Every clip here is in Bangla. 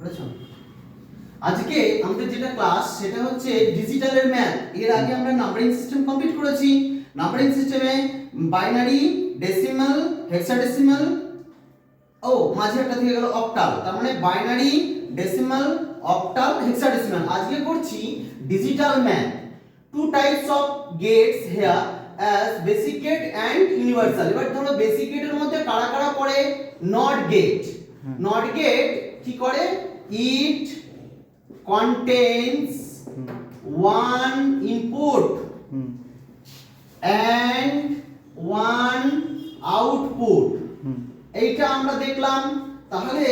বুঝছো? আজকে আমাদের যেটা ক্লাস সেটা হচ্ছে ডিজিটালের ম্যাথ। এর আগে আমরা নাম্বারিং সিস্টেম কমপ্লিট করেছি। নাম্বারিং সিস্টেমে বাইনারি, ডেসিমাল, হেক্সাডেসিমাল, মাঝে একটা থেকে গেল অক্টাল। তার মানে বাইনারি, ডেসিমাল, অক্টাল, হেক্সাডেসিমাল। আজকে করছি digital math. Two types of gates here as basic gate and universal. এবার ধরো বেসিক গেটের মধ্যে কারা কারা পড়ে? Not get. নট গেট কি করে? ইট contains one input and one output। এইটা আমরা দেখলাম। তাহলে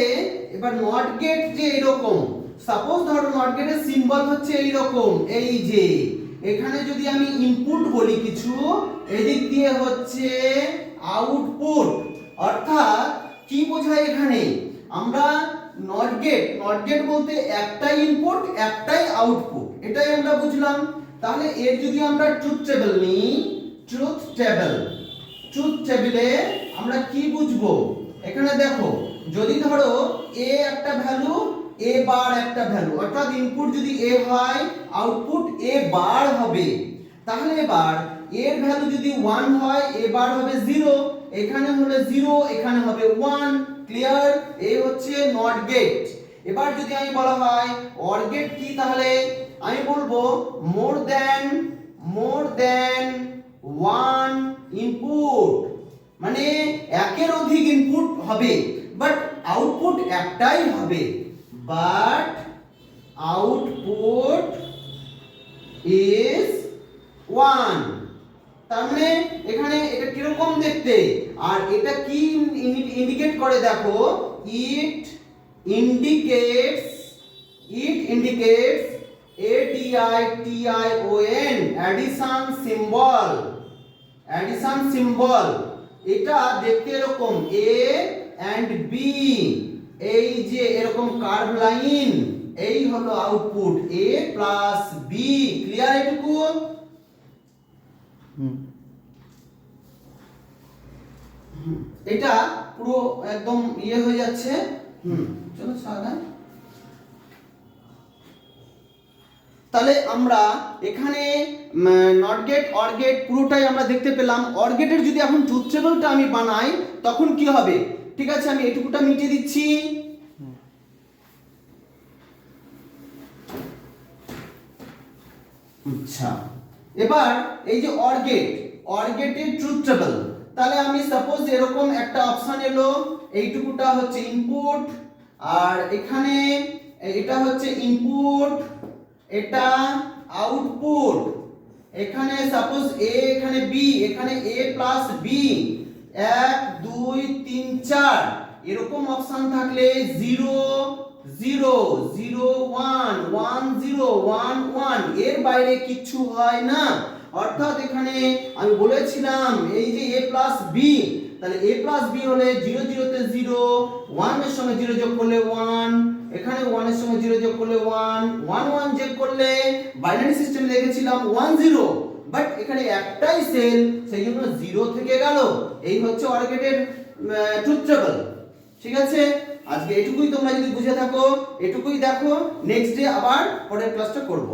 এবার নট গেট যে এরকম, সাপোজ ধরো নট গেটের সিম্বল হচ্ছে এইরকম, এই যে এখানে যদি আমি ইনপুট বলি কিছু, এদিক দিয়ে হচ্ছে আউটপুট। অর্থাৎ কি বোঝায় এখানে? আমরা নট গেট বলতে একটাই ইনপুট একটাই আউটপুট, এটাই আমরা বুঝলাম। তাহলে এর যদি আমরা ট্রুথ টেবিল নিই, ট্রুথ টেবিলে আমরা কি বুঝবো? এখানে দেখো, যদি ধরো এ একটা ভ্যালু, এ বার একটা ভ্যালু, অর্থাৎ ইনপুট যদি এ হয় আউটপুট এ বার হবে। তাহলে এবার এর ভ্যালু যদি 1 হয় এ বার হবে 0, এখানে হলে 0, এখানে হবে 1। ক্লিয়ার? এই হচ্ছে নট গেট। এবার যদি আমি বলা হয় অর গেট কি, তাহলে আমি বলবো মোর দ্যান ওয়ান ইনপুট, মানে একের অধিক ইনপুট হবে বাট আউটপুট একটাই হবে, বাট আউটপুট ইজ 1। তার মানে এখানে এটা কিরকম দেখতে, আর এটা কি ইন্ডিকেট করে? দেখো, ইট ইন্ডিকেটস ADDION অ্যাডিশন সিম্বল। এটা দেখতে এরকম A and B, এই যে এরকম কার্ভ লাইন, এই হলো output A plus B। Clear এটুকু? এটা পুরো একদম ইয়ে হয়ে যাচ্ছে। চলো সাদা। তাহলে আমরা এখানে নট গেট, অর গেট পুরোটাই আমরা দেখতে পেলাম। অর গেটের যদি এখন ট্রুথ টেবিলটা আমি বানাই তখন কি হবে? ঠিক আছে, আমি এটুকুটা মিটিয়ে দিচ্ছি। আচ্ছা, এবার এই যে অর গেটের ট্রুথ টেবিল, তাহলে আমি সাপোজ এরকম একটা অপশন এলো, এইটুকুটা হচ্ছে ইনপুট, আর এখানে এটা হচ্ছে ইনপুট, এটা আউটপুট। এখানে সাপোজ এ, এখানে বি, এখানে এ প্লাস বি, 1 2 3 4 এরকম অপশন থাকলে 0 0 0 1 1 0 1 1 এর বাইরে কিছু হয় না। অর্থাৎ এখানে আমি বলেছিলাম এই যে a প্লাস বি, তাহলে a প্লাস বি হলে 0 0 তে 0, 1 এর সঙ্গে 0 যোগ করলে 1, এখানে 1 এর সঙ্গে 0 যোগ করলে 1, 1 1 যোগ করলে বাইনারি সিস্টেমে লিখেছিলাম 1 0, বাট এখানে একটাই সেল, সেই জন্য 0 থেকে গেল। এই হচ্ছে অর গেটের ট্রুথ টেবিল। ঠিক আছে, আজকে এটুকুই। তোমরা যদি বুঝে থাকো এটুকুই দেখো, নেক্সট ডে আবার পরের ক্লাসটা করব।